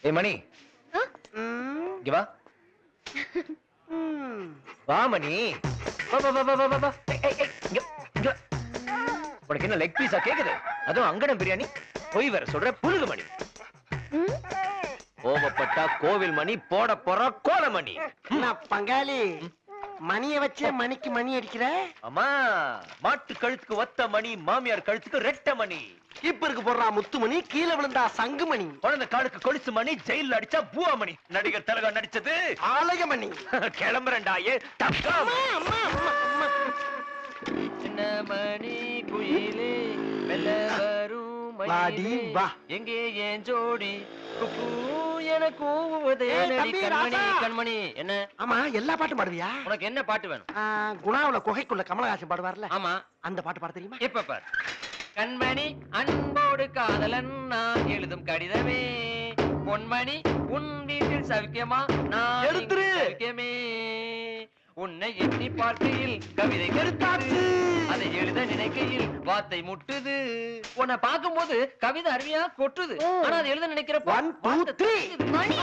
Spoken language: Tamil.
ஏய் மணி, இங்க வா. வா மணி, வா வா வா வா வா வா. இங்க இங்க. உனக்கு என்ன லெக் பீஸா கேக்குது? அதுவும் அங்கடம் பிரியாணி. போய் வேற சொல்ற புழுகு மணி. கோவப்பட்டா கோவில் மணி, போட போற கோல மணி. பங்காளி, மணிய வச்சே மணிக்கு மணி அடிக்கிற. அம்மா, மாட்டு கழுத்துக்கு ஒத்த மணி, மாமியார் கழுத்துக்கு ரெட்ட மணி. கீப்பருக்கு போடுறா முத்து மணி, கீழே விழுந்தா சங்கு மணி. குழந்தை காலுக்கு கொலுசு மணி, ஜெயில அடிச்சா பூவா மணி. நடிகர் திலகா நடிச்சது ஆலய மணி. கிளம்புறண்டாயே. சின்ன மணி குயிலே மெல்ல வரும் மணி, எங்கே ஏன் ஜோடி குக்கு என கூவுவதே கண்மணி கண்மணி. என்ன? ஆமா, எல்லா பாட்டும் பாடுவியா? உனக்கு என்ன பாட்டு வேணும்? குணாவுல குகைக்குள்ள கமலஹாசன் பாடுவார்ல, ஆமா, அந்த பாட்டு பாட தெரியுமா? இப்ப பாரு. கண்மணி அன்போடு காதலன் நான் எழுதும் கடிதமே, பொன்மணி உன் வீட்டில் சவிக்கமா நான் எடுத்துரு. சவிக்கமே, உன்னை எண்ணி பார்க்கையில் கவிதை கருத்தாச்சு, அதை எழுத நினைக்கையில் வார்த்தை முட்டுது, உன்னை பார்க்கும்போது கவிதை அருமையா கொட்டுது, ஆனா அதை எழுத நினைக்கிற 1 2 3